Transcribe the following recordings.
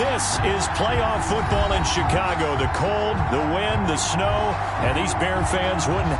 This is playoff football in Chicago. The cold, the wind, the snow, and these Bear fans wouldn't...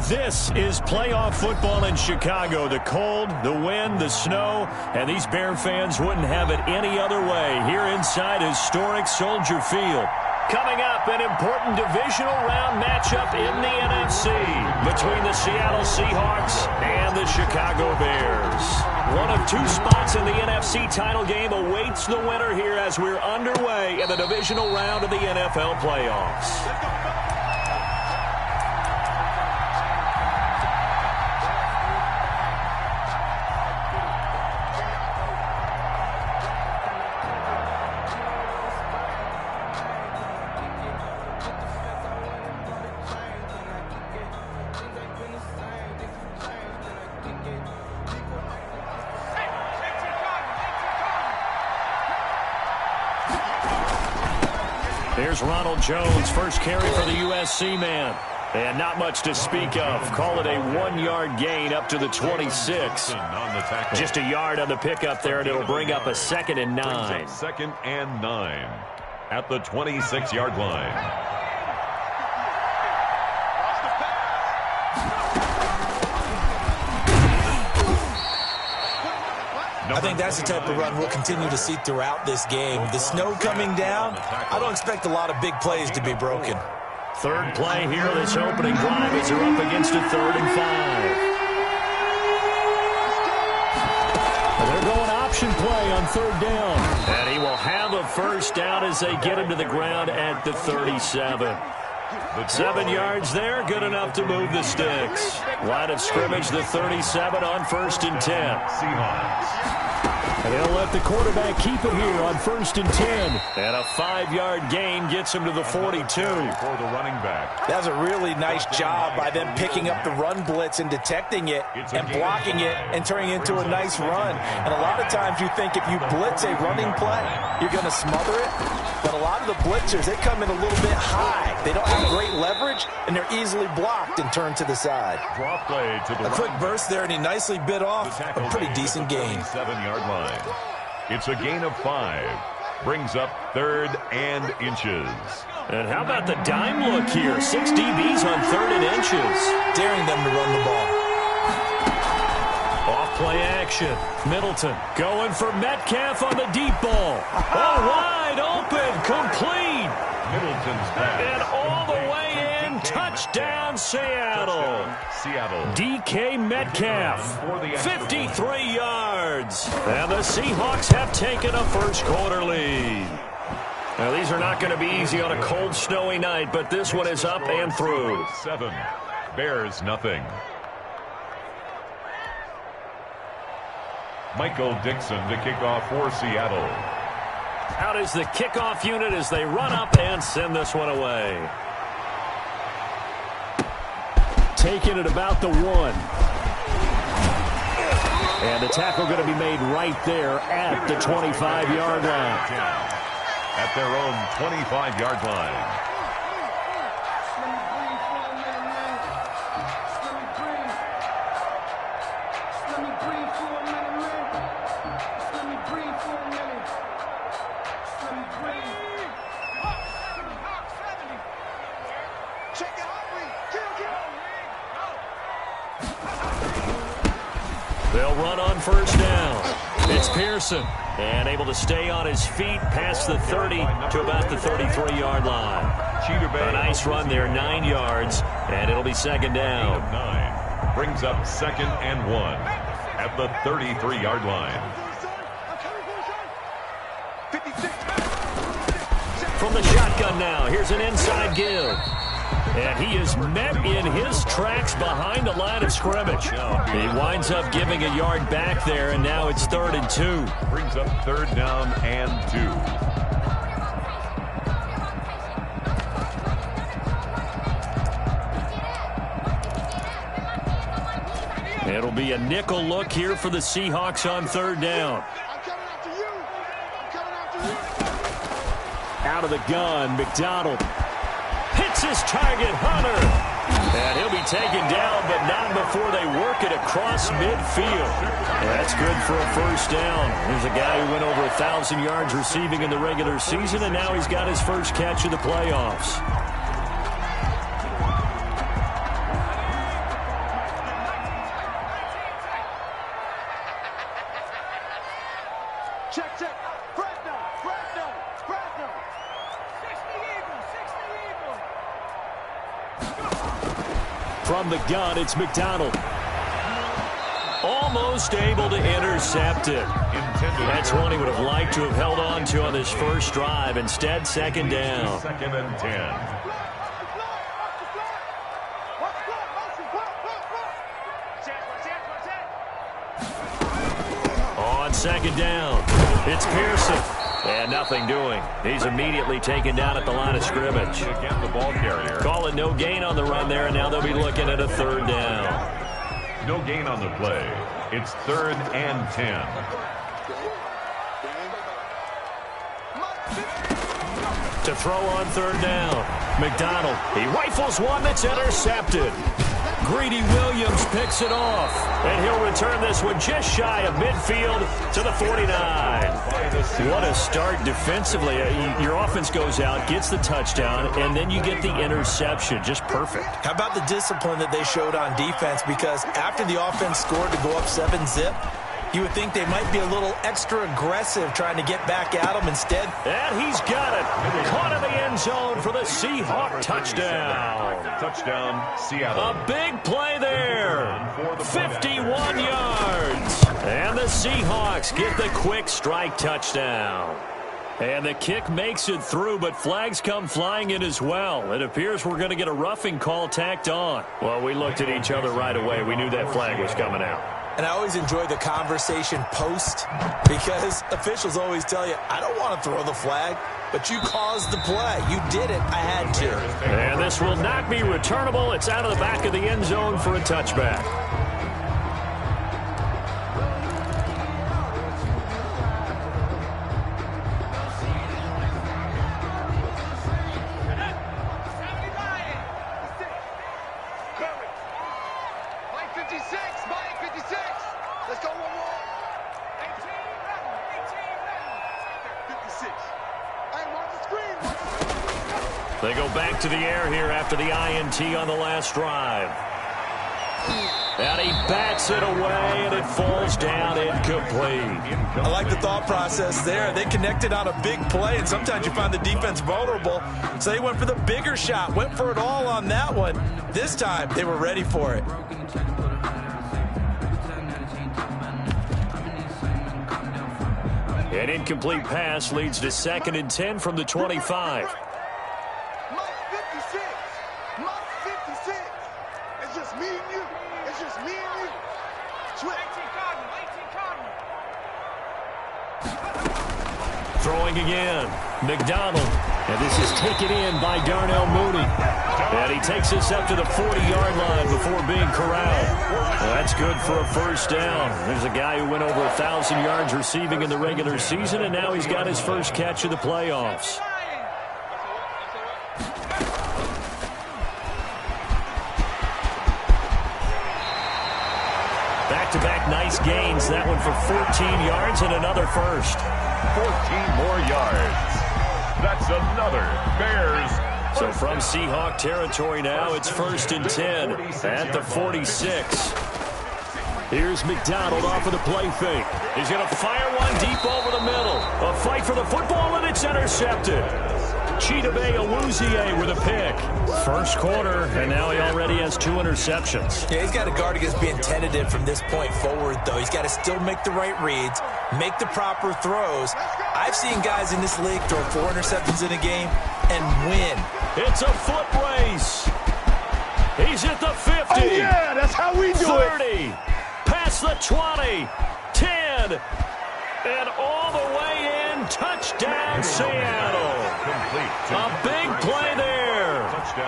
This is playoff football in Chicago. The cold, the wind, the snow, and these Bear fans wouldn't have it any other way here inside historic Soldier Field. Coming up, an important divisional round matchup in the NFC between the Seattle Seahawks and the Chicago Bears. One of two spots in the NFC title game awaits the winner here as we're underway in the divisional round of the NFL playoffs. Here's Ronald Jones, first carry for the USC man. And not much to speak of. Call it a 1-yard gain up to the 26. Just a yard on the pickup there, and it'll bring up a 2nd and 9. 2nd and 9 at the 26-yard line. I think that's the type of run we'll continue to see throughout this game. The snow coming down, I don't expect a lot of big plays to be broken. Third play here, this opening drive as they're up against a 3rd and 5. They're going option play on 3rd down. And he will have a first down as they get him to the ground at the 37. 7 yards there, good enough to move the sticks. Line of scrimmage, the 37 on 1st and 10. And they'll let the quarterback keep it here on 1st and 10. And a 5-yard gain gets him to the 42. For the running back. That's a really nice job by them picking up the run blitz and detecting it and blocking it and turning it into a nice run. And a lot of times you think if you blitz a running play, you're going to smother it. But a lot of the blitzers, they come in a little bit high. They don't have great leverage, and they're easily blocked and turned to the side. Drop play to the a quick burst there, and he nicely bit off a pretty decent gain. 7-yard line. It's a gain of 5. Brings up 3rd and inches. And how about the dime look here? 6 DBs on 3rd and inches. Daring them to run the ball. Off-play action. Middleton going for Metcalf on the deep ball. Oh, wide open, complete. Middleton's pass. And all the way in. Touchdown, Seattle. DK Metcalf, 53 yards. And the Seahawks have taken a first quarter lead. Now, these are not going to be easy on a cold, snowy night, but this one is up and through. 7. Bears nothing. Michael Dixon to kick off for Seattle. Out is the kickoff unit as they run up and send this one away. Taking it about the 1. And the tackle going to be made right there at the 25-yard line. At their own 25-yard line. They'll run on first down. It's Pearson. And able to stay on his feet past the 30 to about the 33-yard line. A nice run there, 9 yards, and it'll be second down. 9 brings up 2nd and 1 at the 33-yard line. From the shotgun now, here's an inside give. And he is met in his tracks behind the line of scrimmage. He winds up giving a yard back there, and now it's 3rd and 2. Brings up 3rd down and 2. It'll be a nickel look here for the Seahawks on 3rd down. Out of the gun, McDonald hits his target, Hunter. And he'll be taken down, but not before they work it across midfield. That's good for a first down. Here's a guy who went over 1,000 yards receiving in the regular season, and now he's got his first catch of the playoffs. From the gun, it's McDonald. Almost able to intercept it. That's one he would have liked to have held on to on this first drive. Instead, second down. 2nd and 10. On second down, it's Pearson. And nothing doing. He's immediately taken down at the line of scrimmage. Again, the ball carrier. Call it no gain on the run there, and now they'll be looking at a 3rd down. No gain on the play. It's 3rd and 10. To throw on 3rd down, McDonald. He rifles one that's intercepted. Greedy Williams picks it off, and he'll return this one just shy of midfield to the 49. What a start defensively. Your offense goes out, gets the touchdown, and then you get the interception. Just perfect. How about the discipline that they showed on defense? Because after the offense scored to go up 7-zip, you would think they might be a little extra aggressive trying to get back at them. Instead, and he's got it. Caught in the end zone for the Seahawk touchdown. Touchdown, Seattle. A big play there. 51 yards. And the Seahawks get the quick strike touchdown. And the kick makes it through, but flags come flying in as well. It appears we're going to get a roughing call tacked on. Well, we looked at each other right away. We knew that flag was coming out. And I always enjoy the conversation post because officials always tell you, I don't want to throw the flag, but you caused the play. You did it. I had to. And this will not be returnable. It's out of the back of the end zone for a touchback. They go back to the air here after the INT on the last drive. And he bats it away, and it falls down incomplete. I like the thought process there. They connected on a big play, and sometimes you find the defense vulnerable. So they went for the bigger shot, went for it all on that one. This time, they were ready for it. An incomplete pass leads to 2nd and 10 from the 25. Mike 56. Mike 56. It's just me and you. It's just me and you. Switch. 18 Cardinal. Throwing again. McDonald. And this is taken in by Darnell Mooney. And he takes us up to the 40-yard line before being corralled. Well, that's good for a first down. There's a guy who went over 1,000 yards receiving in the regular season, and now he's got his first catch of the playoffs. Back-to-back nice gains. That one for 14 yards and another first. 14 more yards. That's another Bears. So from Seahawk territory now, it's 1st and 10 at the 46. Here's McDonald off of the play fake. He's going to fire one deep over the middle. A fight for the football, and it's intercepted. Chidobe Awuzie with a pick. First quarter, and now he already has 2 interceptions. Yeah, he's got to guard against being tentative from this point forward, though. He's got to still make the right reads, make the proper throws. I've seen guys in this league throw 4 interceptions in a game and win. It's a foot race. He's at the 50. Oh, yeah, that's how we do 30. it. Past the 20. 10. And all the way in. Touchdown, Seattle. A big play there.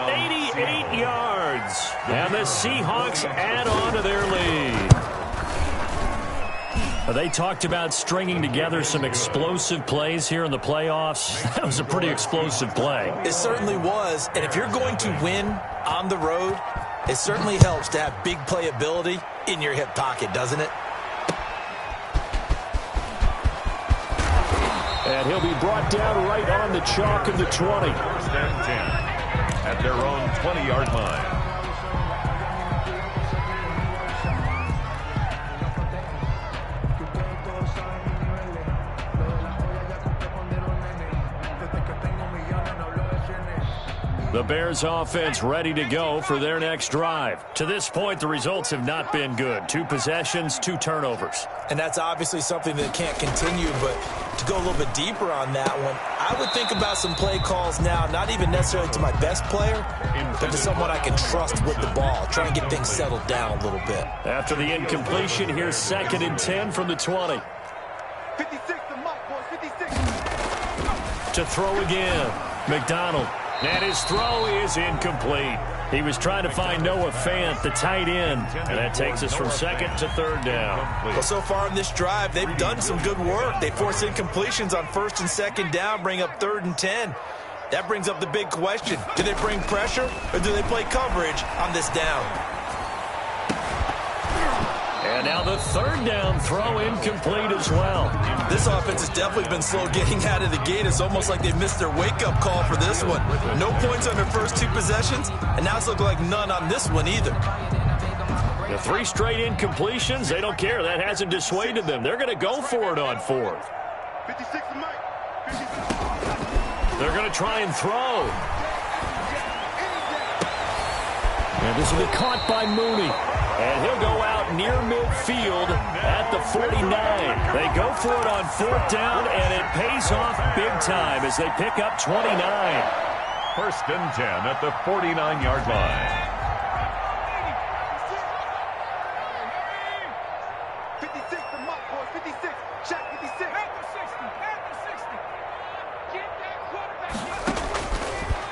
88 yards. And the Seahawks add on to their lead. They talked about stringing together some explosive plays here in the playoffs. That was a pretty explosive play. It certainly was. And if you're going to win on the road, it certainly helps to have big playability in your hip pocket, doesn't it? And he'll be brought down right on the chalk of the 20. 1st and 10 at their own 20-yard line. The Bears offense ready to go for their next drive. To this point, the results have not been good. 2 possessions, 2 turnovers. And that's obviously something that can't continue, but to go a little bit deeper on that one, I would think about some play calls now, not even necessarily to my best player, but to someone I can trust with the ball. Try and get things settled down a little bit. After the incompletion, here's 2nd and 10 from the 20. 56 to Mike, boys, 56. To throw again. McDonald. And his throw is incomplete. He was trying to find Noah Fant, the tight end. And that takes us from 2nd to 3rd down. Well, so far in this drive, they've done some good work. They force incompletions on 1st and 2nd down, bring up 3rd and 10. That brings up the big question. Do they bring pressure or do they play coverage on this down? And now the 3rd down throw incomplete as well. This offense has definitely been slow getting out of the gate. It's almost like they missed their wake-up call for this one. No points on their first 2 possessions, and now it's looking like none on this one either. The 3 straight incompletions, they don't care. That hasn't dissuaded them. They're going to go for it on 4th. 56 to Mike. 56. They're going to try and throw. And this will be caught by Mooney. And he'll go out near midfield at the 49. They go for it on 4th down, and it pays off big time as they pick up 29. 1st and 10 at the 49-yard line. 56 to Mike, boys, 56. Shaq, 56.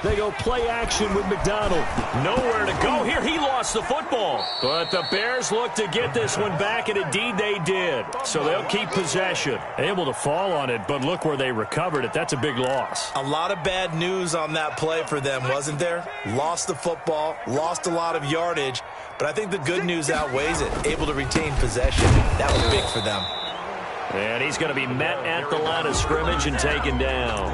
They go play action with McDonald. Nowhere to go here. He lost the football. But the Bears look to get this one back, and indeed they did. So they'll keep possession. Able to fall on it, but look where they recovered it. That's a big loss. A lot of bad news on that play for them, wasn't there? Lost the football, lost a lot of yardage, but I think the good news outweighs it. Able to retain possession. That was big for them. And he's going to be met at the line of scrimmage and taken down.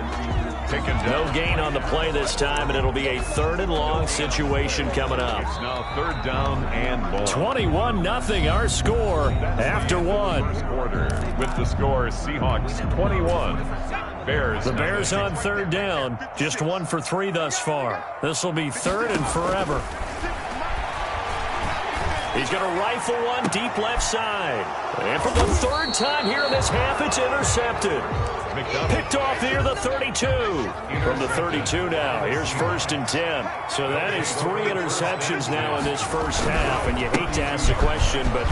No gain on the play this time, and it'll be a 3rd and long situation coming up. It's now 3rd down and long. 21-0 our score after 1. Quarter with the score Seahawks 21. Bears. The Bears on 3rd down. Just 1 for 3 thus far. This will be 3rd and forever. He's going to rifle one deep left side. And for the 3rd time here in this half, it's intercepted. Picked off here, the 32. From the 32 now, here's 1st and 10. So that is 3 interceptions now in this first half. And you hate to ask the question, but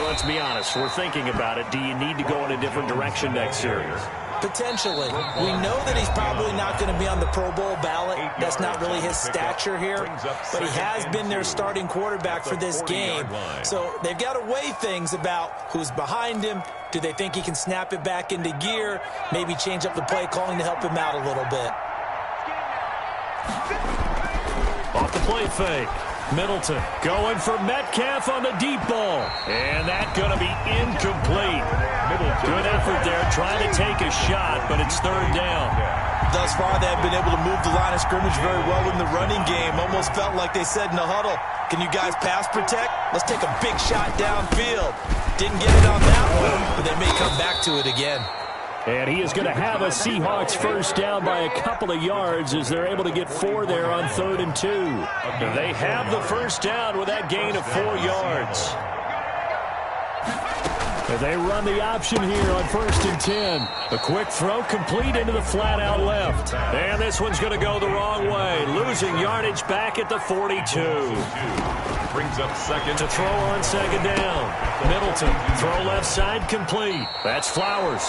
let's be honest. We're thinking about it. Do you need to go in a different direction next series? Potentially. We know that he's probably not going to be on the Pro Bowl ballot. That's not really his stature here. But he has been their starting quarterback for this game. So they've got to weigh things about who's behind him. Do they think he can snap it back into gear? Maybe change up the play calling to help him out a little bit. Off the play fake. Middleton going for Metcalf on the deep ball. And that's going to be incomplete. Good effort there trying to take a shot, but it's 3rd down. Thus far, they have been able to move the line of scrimmage very well in the running game. Almost felt like they said in the huddle, can you guys pass protect? Let's take a big shot downfield. Didn't get it on that one, but they may come back to it again. And he is going to have a Seahawks 1st down by a couple of yards as they're able to get 4 there on 3rd and 2. They have the 1st down with that gain of 4 yards. And they run the option here on 1st and 10. A quick throw complete into the flat out left. And this one's going to go the wrong way. Losing yardage back at the 42. Brings up 2nd. To throw on 2nd down. Middleton, throw left side complete. That's Flowers.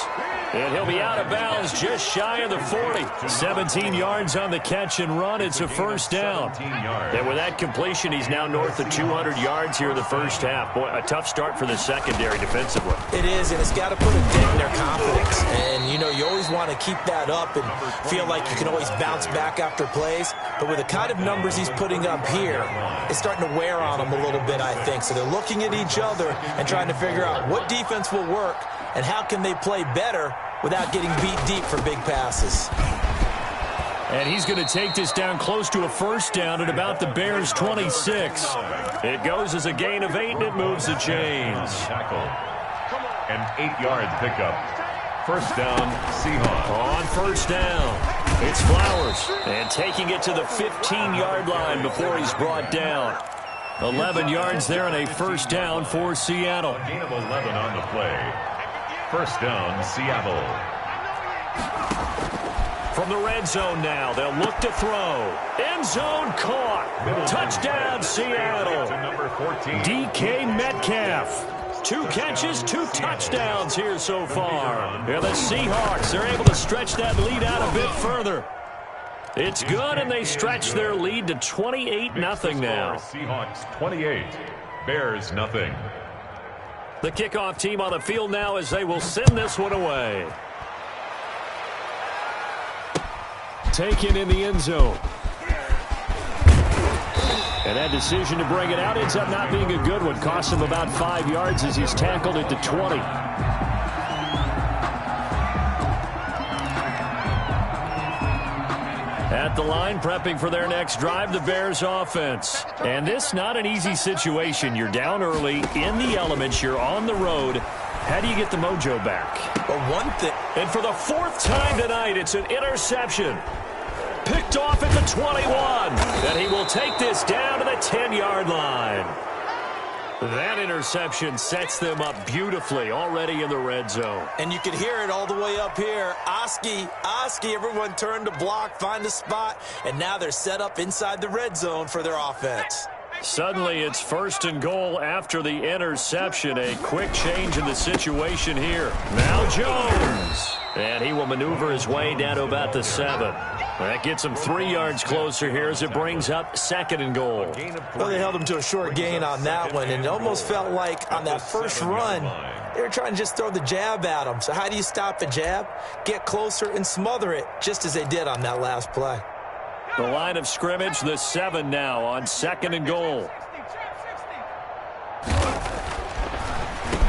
And he'll be out of bounds just shy of the 40. 17 yards on the catch and run. It's a 1st down. And with that completion, he's now north of 200 yards here in the first half. Boy, a tough start for the secondary defensively. It is, and it's got to put a dent in their confidence. And, you know, you always want to keep that up and feel like you can always bounce back after plays. But with the kind of numbers he's putting up here, it's starting to wear on them a little bit, I think. So they're looking at each other and trying to figure out what defense will work and how can they play better without getting beat deep for big passes. And he's going to take this down close to a 1st down at about the Bears' 26. It goes as a gain of 8, and it moves the chains. An 8-yard pickup. 1st down, Seahawks. On 1st down, it's Flowers. And taking it to the 15-yard line before he's brought down. 11 yards there and a 1st down for Seattle. A gain of 11 on the play. 1st down, Seattle. From the red zone now, they'll look to throw. End zone caught. Touchdown, Seattle. DK Metcalf. 2 catches, 2 touchdowns here so far. And the Seahawks are able to stretch that lead out a bit further. It's good, and they stretch their lead to 28-0 now. Seahawks 28, Bears nothing. The kickoff team on the field now as they will send this one away. Taken in the end zone. And that decision to bring it out ends up not being a good one. Costs him about 5 yards as he's tackled at the 20. At the line, prepping for their next drive, the Bears offense. And this not an easy situation. You're down early, in the elements, you're on the road. How do you get the mojo back? Well, one thing. And for the 4th time tonight, it's an interception. Picked off at the 21. And he will take this down to the 10-yard line. That interception sets them up beautifully already in the red zone. And you can hear it all the way up here. Oski, everyone turned to block, find a spot, and now they're set up inside the red zone for their offense. Suddenly it's 1st and goal after the interception. A quick change in the situation here. Now Jones. And he will maneuver his way down to about the 7. That gets him 3 yards closer here as it brings up 2nd and goal. Well, they held him to a short gain on that one, and it almost felt like on that first run, they were trying to just throw the jab at him. So how do you stop a jab? Get closer and smother it, just as they did on that last play. The line of scrimmage, the 7 now on 2nd and goal.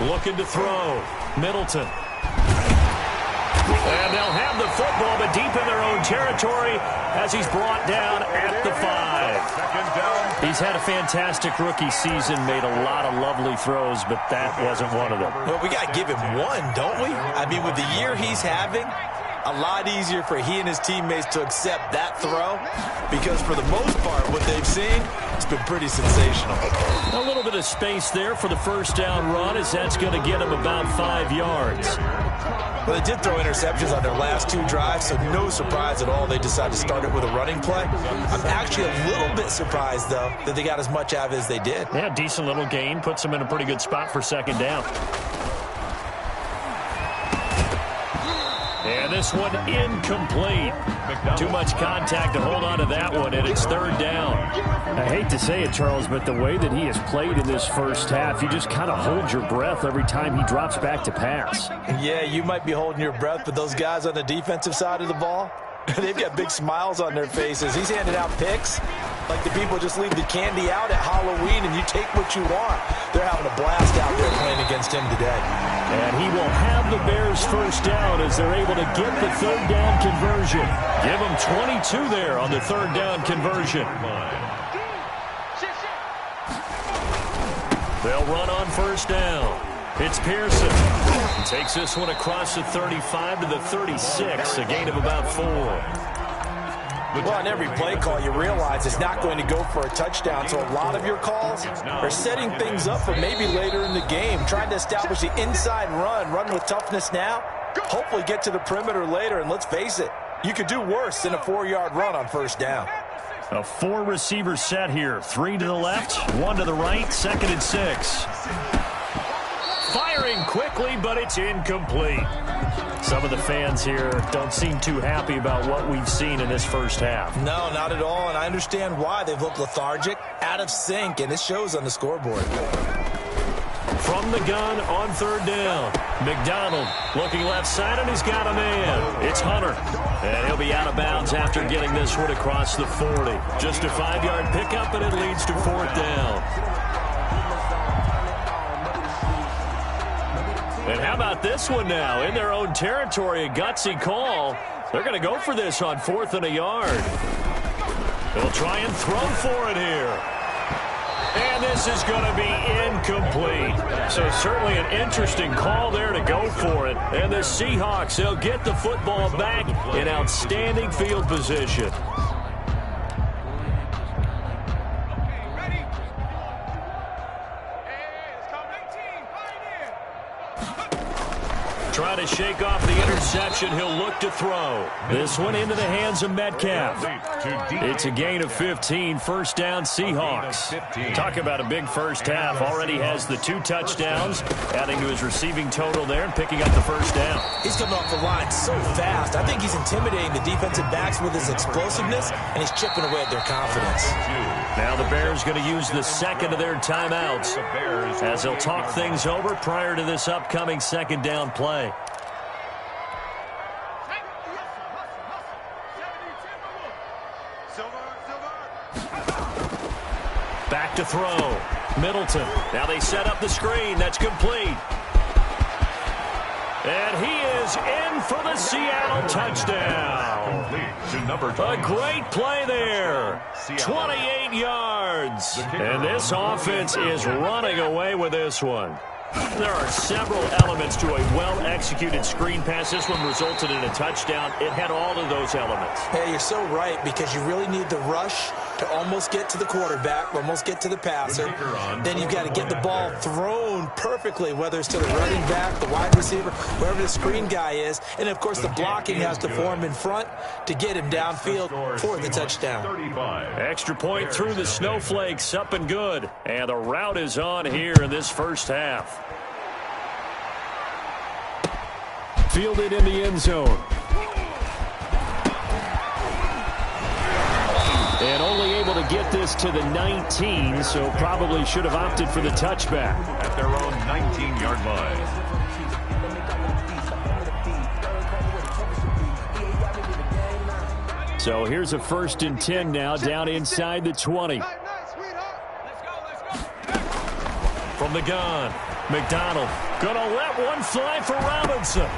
Looking to throw. Middleton. And they'll have the football, but deep in their own territory as he's brought down at the 5. He's had a fantastic rookie season, made a lot of lovely throws, but that wasn't one of them. Well, we got to give him one, don't we? I mean, with the year he's having, a lot easier for he and his teammates to accept that throw because for the most part, what they've seen, it's been pretty sensational. A little bit of space there for the first down run as that's going to get him about 5 yards. Well, they did throw interceptions on their last 2 drives, so no surprise at all they decided to start it with a running play. I'm actually a little bit surprised, though, that they got as much out of it as they did. Yeah, decent little gain. Puts them in a pretty good spot for second down. And this one incomplete. Too much contact to hold on to that one, and it's third down. I hate to say it, Charles, but the way that he has played in this first half, you just kind of hold your breath every time he drops back to pass. Yeah, you might be holding your breath, but those guys on the defensive side of the ball, they've got big smiles on their faces. He's handing out picks like the people just leave the candy out at Halloween and you take what you want. They're having a blast out there playing against him today. And he will have the Bears first down as they're able to get the third down conversion. Give them 22 there on the third down conversion. They'll run on first down. It's Pearson. He takes this one across the 35 to the 36, a gain of about 4. Well, on every play call, you realize it's not going to go for a touchdown, so a lot of your calls are setting things up for maybe later in the game, trying to establish the inside run with toughness now, hopefully get to the perimeter later, and let's face it, you could do worse than a 4-yard run on first down. A 4-receiver set here, 3 to the left, 1 to the right, 2nd and 6. Firing quickly, but it's incomplete. Some of the fans here don't seem too happy about what we've seen in this first half. No, not at all, and I understand why. They've looked lethargic, out of sync, and it shows on the scoreboard. From the gun on third down. McDonald looking left side, and he's got a man. It's Hunter, and he'll be out of bounds after getting this one across the 40. Just a 5-yard pickup, and it leads to fourth down. And how about this one now? In their own territory, a gutsy call. They're going to go for this on 4th and a yard. They'll try and throw for it here. And this is going to be incomplete. So certainly an interesting call there to go for it. And the Seahawks, they'll get the football back in outstanding field position. Trying to shake off the interception. He'll look to throw. This one into the hands of Metcalf. It's a gain of 15. First down, Seahawks. Talk about a big first half. Already has the 2 touchdowns, adding to his receiving total there and picking up the first down. He's coming off the line so fast. I think he's intimidating the defensive backs with his explosiveness, and he's chipping away at their confidence. Now the Bears going to use the second of their timeouts as they'll talk things over prior to this upcoming second down play. Back to throw. Middleton. Now they set up the screen. That's complete. And he is in for the Seattle touchdown. A great play there. 28 yards. And this offense is running away with this one. There are several elements to a well-executed screen pass. This one resulted in a touchdown. It had all of those elements. Yeah, you're so right, because you really need the rush to almost get to the quarterback, almost get to the passer. Then you've got to get the ball thrown perfectly, whether it's to the running back, the wide receiver, wherever the screen guy is. And, of course, the blocking has to form in front to get him downfield for the touchdown. Extra point through the snowflakes, up and good. And the route is on here in this first half. Fielded in the end zone. And only able to get this to the 19, so probably should have opted for the touchback. At their own 19-yard line. So here's a 1st and 10 now, down inside the 20. From the gun, McDonald gonna let one fly for Robinson.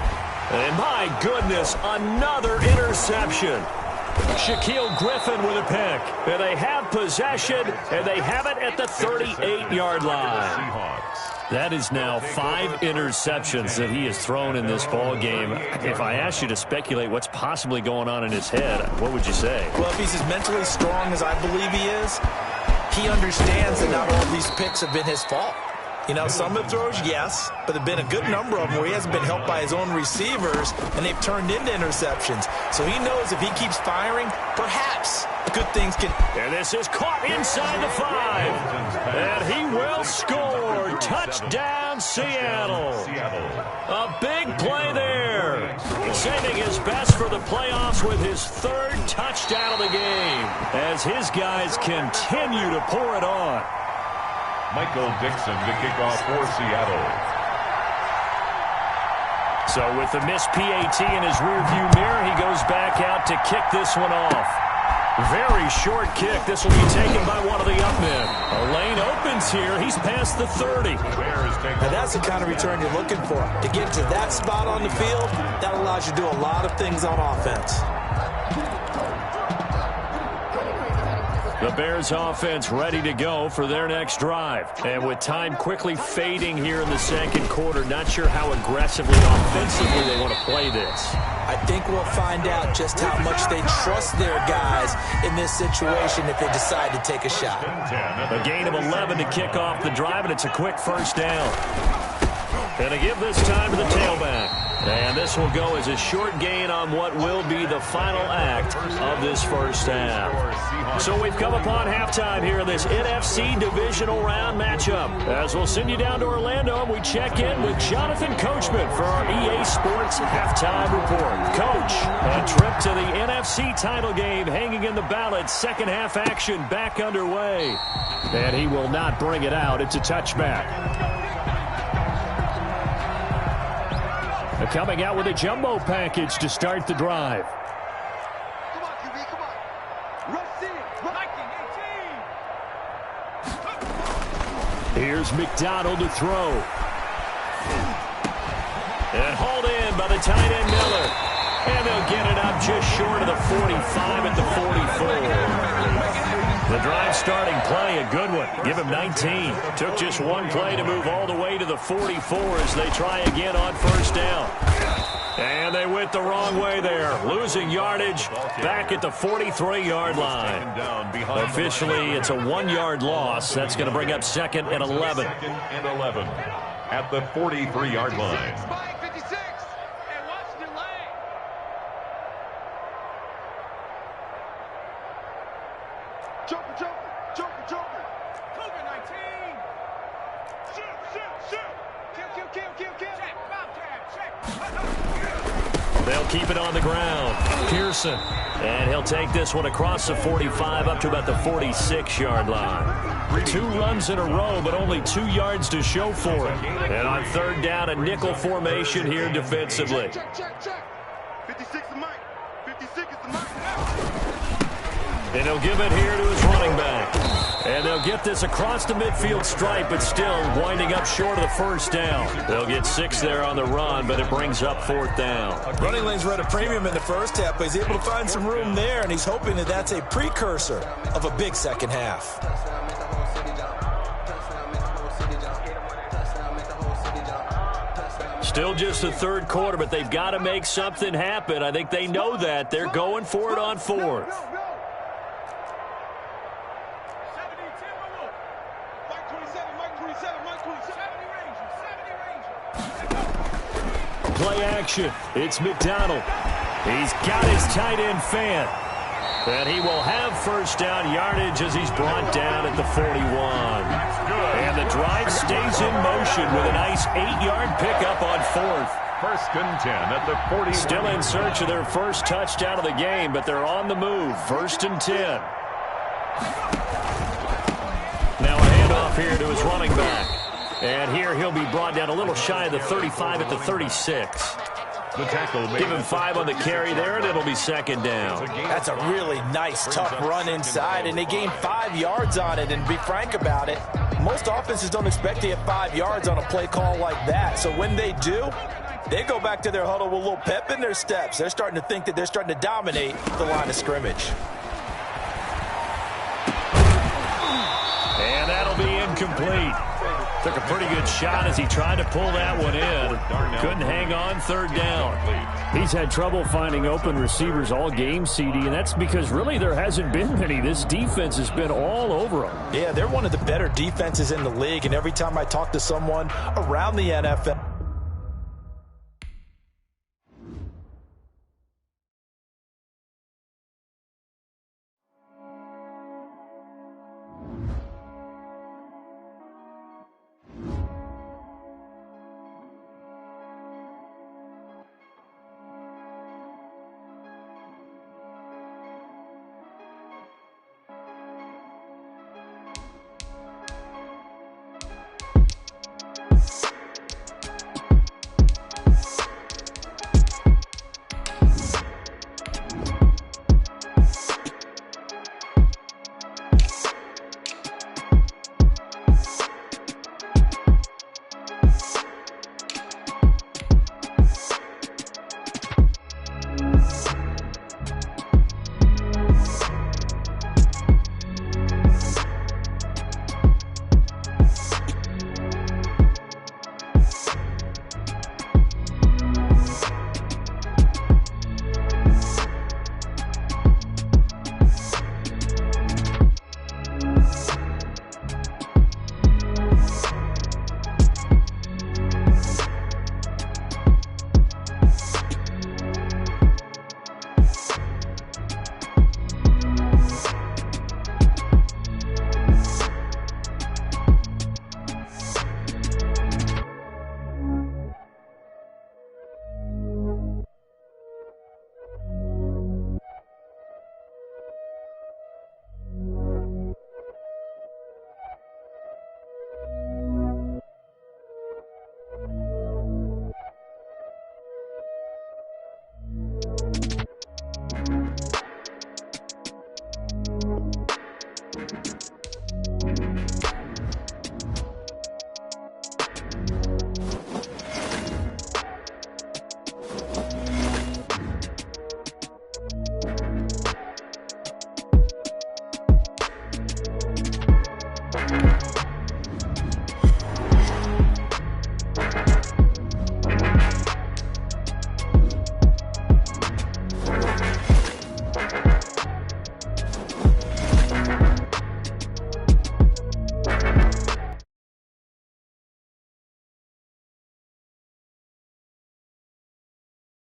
And my goodness, another interception. Shaquille Griffin with a pick. And they have possession, and they have it at the 38-yard line. That is now 5 interceptions that he has thrown in this ball game. If I asked you to speculate what's possibly going on in his head, what would you say? Well, if he's as mentally strong as I believe he is, he understands that not all these picks have been his fault. You know, some of the throws, yes, but there have been a good number of them where he hasn't been helped by his own receivers, and they've turned into interceptions. So he knows if he keeps firing, perhaps good things can... And this is caught inside the 5. And he will score. Touchdown, Seattle. A big play there. Saving his best for the playoffs with his 3rd touchdown of the game as his guys continue to pour it on. Michael Dixon to kick off for Seattle. So with the missed PAT in his rearview mirror, he goes back out to kick this one off. Very short kick. This will be taken by one of the up men. A lane opens here. He's past the 30. Now that's the kind of return you're looking for. To get to that spot on the field, that allows you to do a lot of things on offense. The Bears offense ready to go for their next drive. And with time quickly fading here in the second quarter, not sure how aggressively offensively they want to play this. I think we'll find out just how much they trust their guys in this situation if they decide to take a shot. A gain of 11 to kick off the drive, and it's a quick first down. And to give this time to the tailback. And this will go as a short gain on what will be the final act of this first half. So we've come upon halftime here in this NFC divisional round matchup. As we'll send you down to Orlando, and we check in with Jonathan Coachman for our EA Sports Halftime Report. Coach, a trip to the NFC title game hanging in the balance. Second half action back underway. And he will not bring it out. It's a touchback. Coming out with a jumbo package to start the drive. Come on, QB, come on. Rush in. Here's McDonald to throw. And hauled in by the tight end Miller. And they'll get it up just short of the 45 at the 44. The drive starting play, a good one. Give him 19. Took just one play to move all the way to the 44 as they try again on first down. And they went the wrong way there. Losing yardage back at the 43-yard line. Officially, it's a 1-yard loss. That's going to bring up 2nd and 11. 2nd and 11 at the 43-yard line. They'll keep it on the ground. Pearson. And he'll take this one across the 45 up to about the 46-yard line. 2 runs in a row, but only 2 yards to show for it. And on third down, a nickel formation here defensively. Check. 56 is Mike. 56 is the Mike. And he'll give it here to his running back. And they'll get this across the midfield stripe, but still winding up short of the first down. They'll get 6 there on the run, but it brings up 4th down. Running lanes were at a premium in the first half, but he's able to find some room there, and he's hoping that that's a precursor of a big second half. Still just the third quarter, but they've got to make something happen. I think they know that. They're going for it on 4th. Play action. It's McDonald. He's got his tight end fan. And he will have first down yardage as he's brought down at the 41. And the drive stays in motion with a nice 8-yard pickup on 4th. 1st and 10 at the 40. Still in search of their first touchdown of the game, but they're on the move. 1st and 10. Now a handoff here to his running back. And here he'll be brought down a little shy of the 35 at the 36. The tackle made. Give him 5 on the carry there, and it'll be 2nd down. That's a really nice, tough run inside, and they gained 5 yards on it. And to be frank about it, most offenses don't expect to get 5 yards on a play call like that. So when they do, They go back to their huddle with a little pep in their steps. They're starting to think that they're starting to dominate the line of scrimmage. And that'll be incomplete. Took a pretty good shot as he tried to pull that one in. Couldn't hang on, third down. He's had trouble finding open receivers all game, CD, and that's because really there hasn't been many. This defense has been all over him. Yeah, they're one of the better defenses in the league, and every time I talk to someone around the NFL,